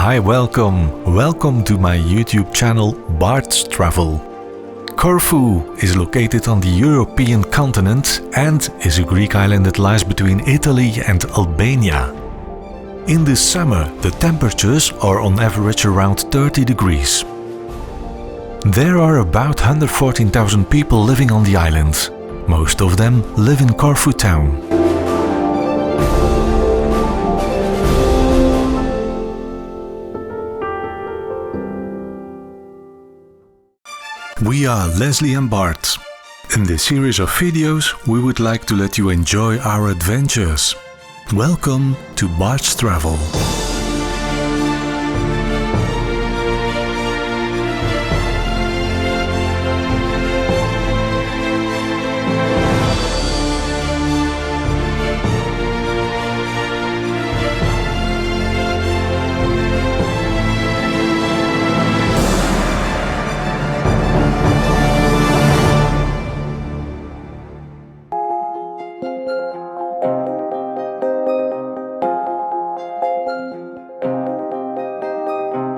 Hi, welcome to my YouTube channel Bart's Travel. Corfu is located on the European continent and is a Greek island that lies between Italy and Albania. In the summer, the temperatures are on average around 30 degrees. There are about 114,000 people living on the island. Most of them live in Corfu town. We are Leslie and Bart. In this series of videos, we would like to let you enjoy our adventures. Welcome to Bart's Travel.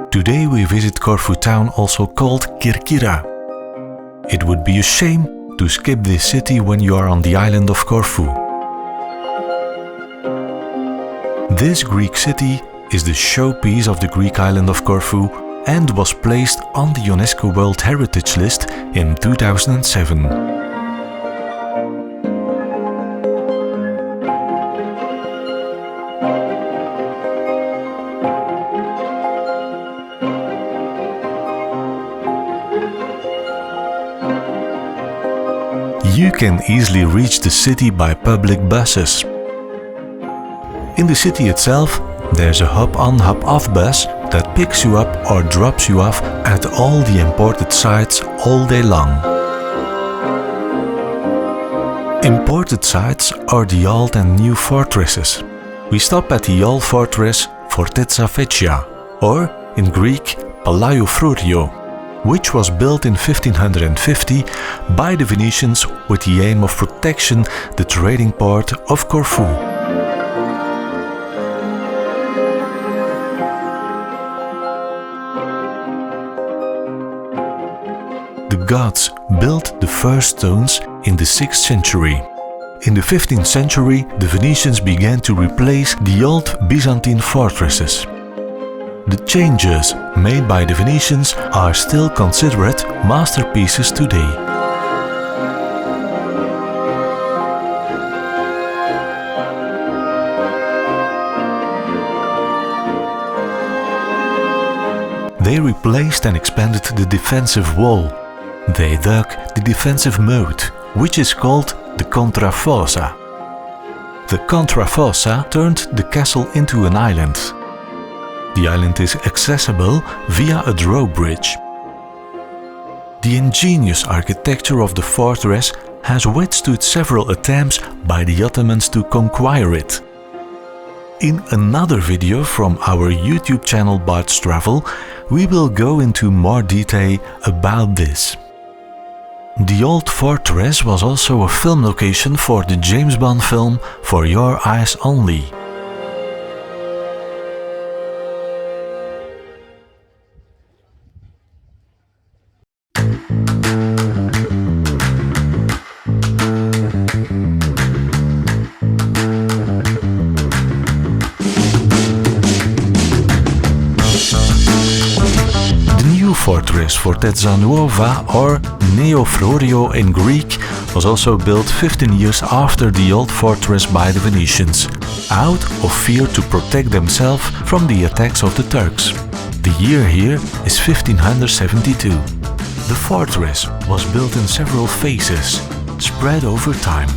Today we visit Corfu town, also called Kerkyra. It would be a shame to skip this city when you are on the island of Corfu. This Greek city is the showpiece of the Greek island of Corfu and was placed on the UNESCO World Heritage List in 2007. You can easily reach the city by public buses. In the city itself, there's a hop-on hop-off bus that picks you up or drops you off at all the important sites all day long. Important sites are the old and new fortresses. We stop at the old fortress Fortezza Vecchia, or in Greek Palaio Frourio, which was built in 1550 by the Venetians with the aim of protecting the trading port of Corfu. The Goths built the first stones in the 6th century. In the 15th century, the Venetians began to replace the old Byzantine fortresses. The changes made by the Venetians are still considered masterpieces today. They replaced and expanded the defensive wall. They dug the defensive moat, which is called the Contrafossa. The Contrafossa turned the castle into an island. The island is accessible via a drawbridge. The ingenious architecture of the fortress has withstood several attempts by the Ottomans to conquer it. In another video from our YouTube channel Bart's Travel, we will go into more detail about this. The old fortress was also a film location for the James Bond film For Your Eyes Only. Fortress Fortezza Nuova, or Neo Frourio in Greek, was also built 15 years after the old fortress by the Venetians, out of fear to protect themselves from the attacks of the Turks. The year here is 1572. The fortress was built in several phases, spread over time.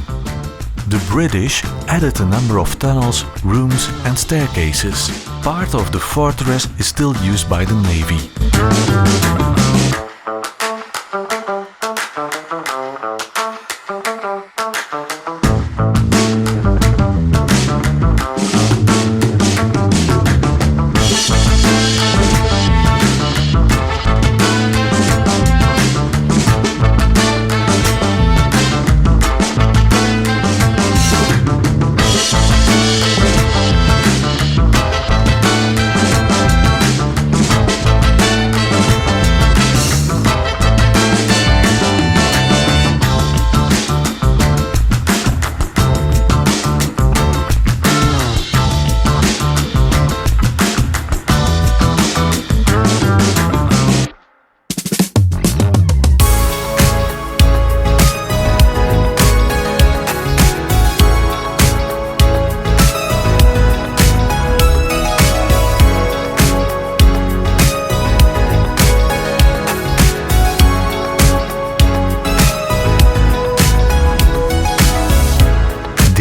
The British added a number of tunnels, rooms and staircases. Part of the fortress is still used by the Navy.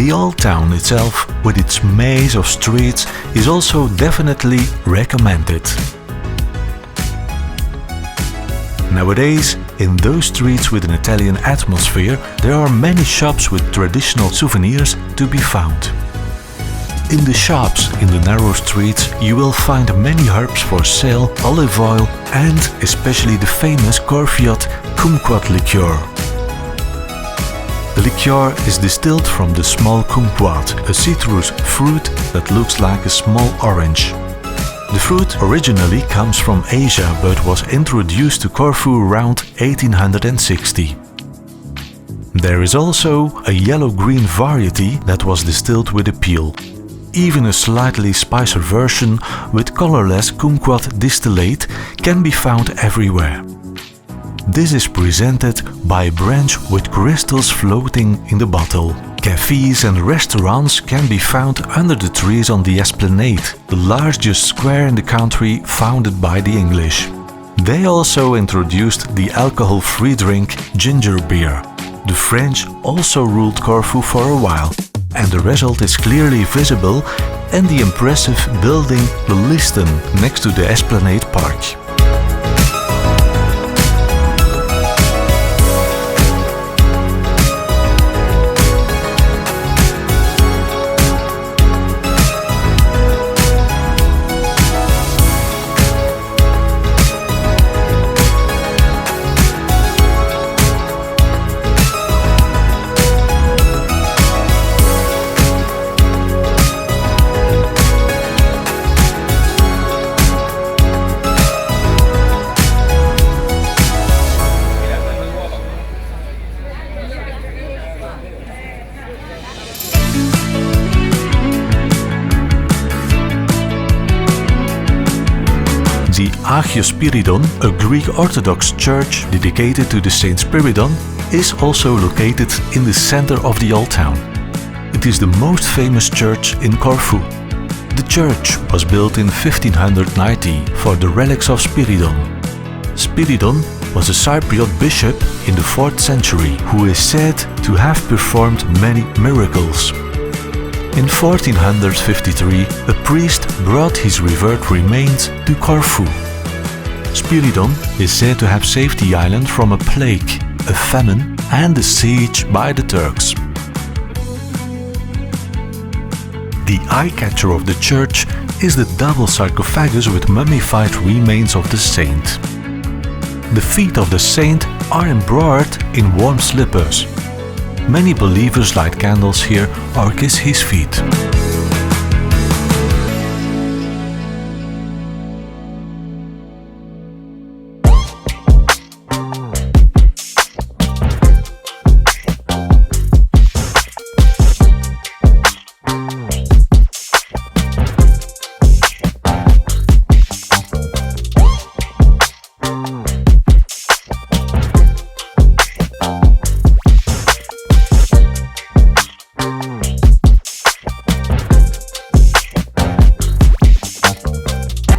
The old town itself, with its maze of streets, is also definitely recommended. Nowadays, in those streets with an Italian atmosphere, there are many shops with traditional souvenirs to be found. In the shops in the narrow streets you will find many herbs for sale, olive oil and especially the famous Corfiot Kumquat liqueur. The liqueur is distilled from the small kumquat, a citrus fruit that looks like a small orange. The fruit originally comes from Asia but was introduced to Corfu around 1860. There is also a yellow-green variety that was distilled with a peel. Even a slightly spicier version with colorless kumquat distillate can be found everywhere. This is presented by a branch with crystals floating in the bottle. Cafes and restaurants can be found under the trees on the Esplanade, the largest square in the country founded by the English. They also introduced the alcohol-free drink ginger beer. The French also ruled Corfu for a while, and the result is clearly visible in the impressive building the Liston next to the Esplanade Park. The Agios Spyridon, a Greek Orthodox church dedicated to the Saint Spyridon, is also located in the center of the old town. It is the most famous church in Corfu. The church was built in 1590 for the relics of Spyridon. Spyridon was a Cypriot bishop in the 4th century who is said to have performed many miracles. In 1453, a priest brought his revered remains to Corfu. Spyridon is said to have saved the island from a plague, a famine and a siege by the Turks. The eye-catcher of the church is the double sarcophagus with mummified remains of the saint. The feet of the saint are embroidered in warm slippers. Many believers light candles here or kiss his feet.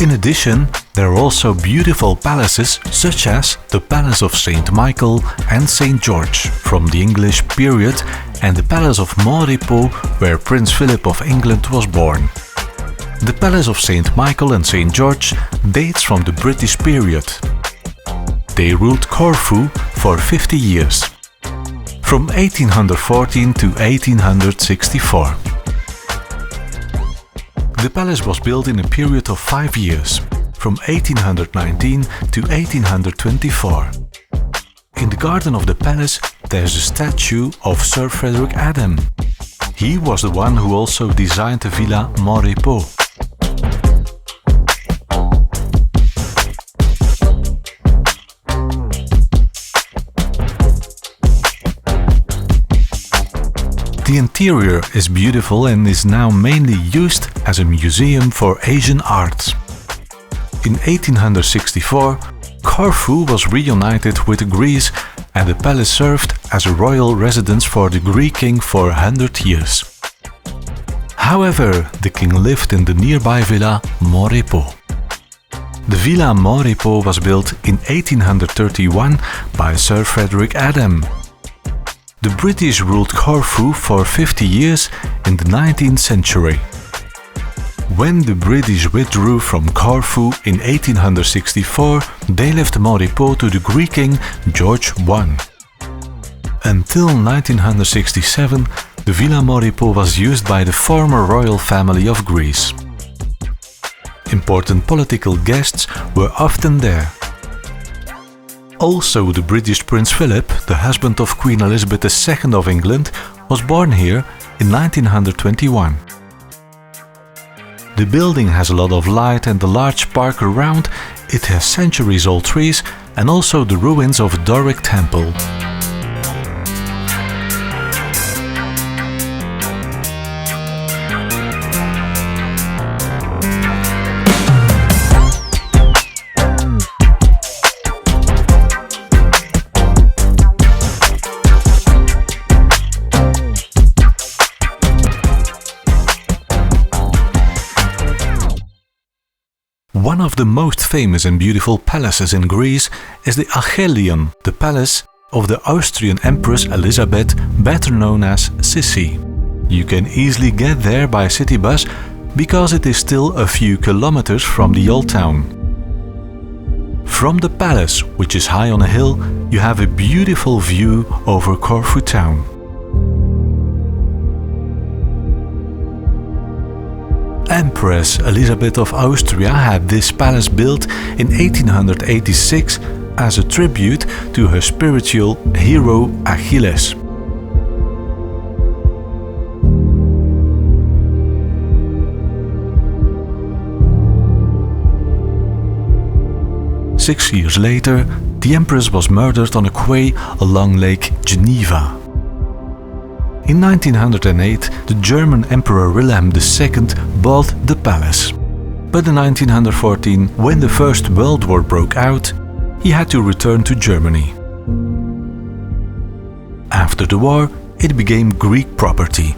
In addition, there are also beautiful palaces such as the Palace of St. Michael and St. George from the English period and the Palace of Mon Repos where Prince Philip of England was born. The Palace of St. Michael and St. George dates from the British period. They ruled Corfu for 50 years, from 1814 to 1864. The palace was built in a period of 5 years, from 1819 to 1824. In the garden of the palace there's a statue of Sir Frederik Adam. He was the one who also designed the Villa Mon Repos. The interior is beautiful and is now mainly used as a museum for Asian art. In 1864, Corfu was reunited with Greece and the palace served as a royal residence for the Greek king for 100 years. However, the king lived in the nearby Villa Mon Repos. The Villa Mon Repos was built in 1831 by Sir Frederik Adam. The British ruled Corfu for 50 years in the 19th century. When the British withdrew from Corfu in 1864, they left Mon Repos to the Greek king George I. Until 1967, the Villa Mon Repos was used by the former royal family of Greece. Important political guests were often there. Also, the British Prince Philip, the husband of Queen Elizabeth II of England, was born here in 1921. The building has a lot of light and a large park around. It has centuries-old trees and also the ruins of a Doric temple. One of the most famous and beautiful palaces in Greece is the Achilleion, the palace of the Austrian Empress Elizabeth, better known as Sissi. You can easily get there by city bus because it is still a few kilometers from the old town. From the palace, which is high on a hill, you have a beautiful view over Corfu town. Empress Elizabeth of Austria had this palace built in 1886 as a tribute to her spiritual hero Achilles. Six years later, the empress was murdered on a quay along Lake Geneva. In 1908, the German Emperor Wilhelm II bought the palace. But in 1914, when the First World War broke out, he had to return to Germany. After the war, it became Greek property.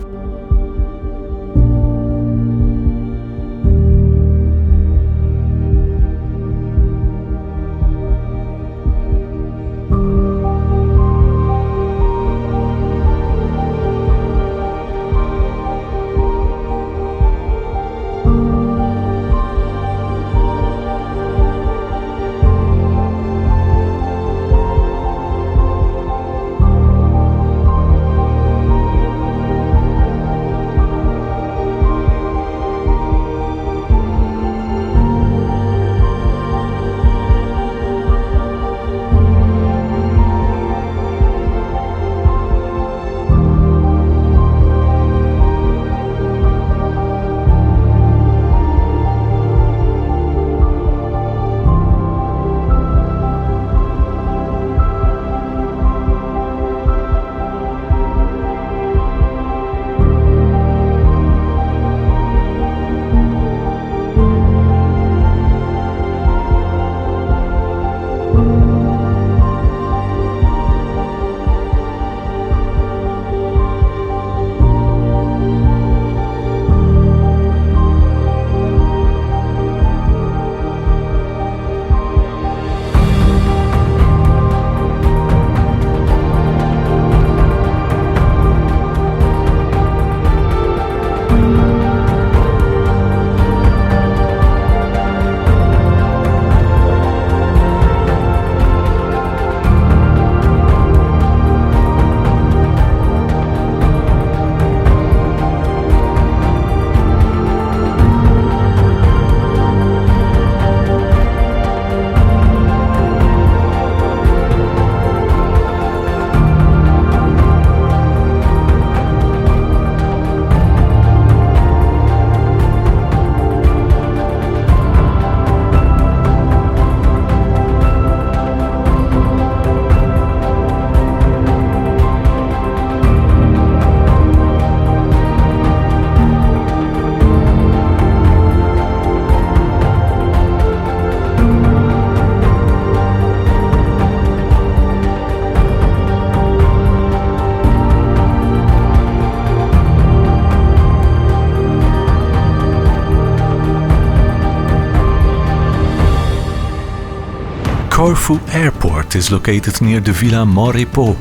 Corfu Airport is located near the Villa Mon Repos.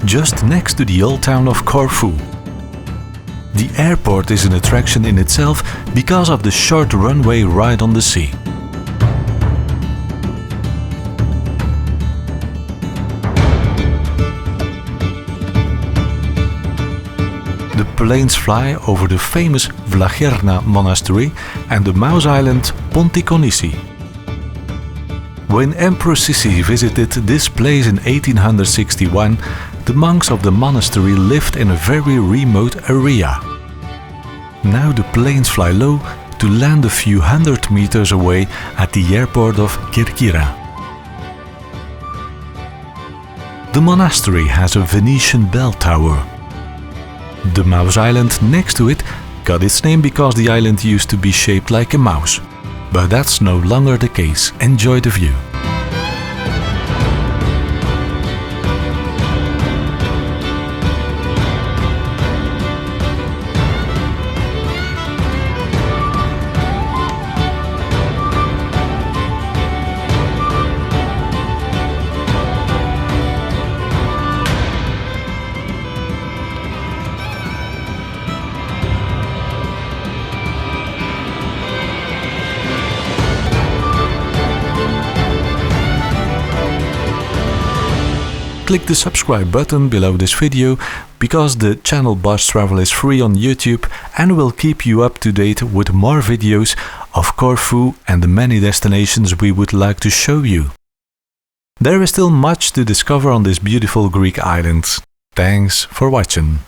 just next to the old town of Corfu. The airport is an attraction in itself because of the short runway right on the sea. The planes fly over the famous Vlacherna monastery and the mouse island Pontikonisi. When Emperor Sissi visited this place in 1861, the monks of the monastery lived in a very remote area. Now the planes fly low to land a few hundred meters away at the airport of Kerkyra. The monastery has a Venetian bell tower. The mouse island next to it got its name because the island used to be shaped like a mouse. But that's no longer the case. Enjoy the view. Click the subscribe button below this video because the channel Bart's Travel is free on YouTube and will keep you up to date with more videos of Corfu and the many destinations we would like to show you. There is still much to discover on this beautiful Greek island. Thanks for watching.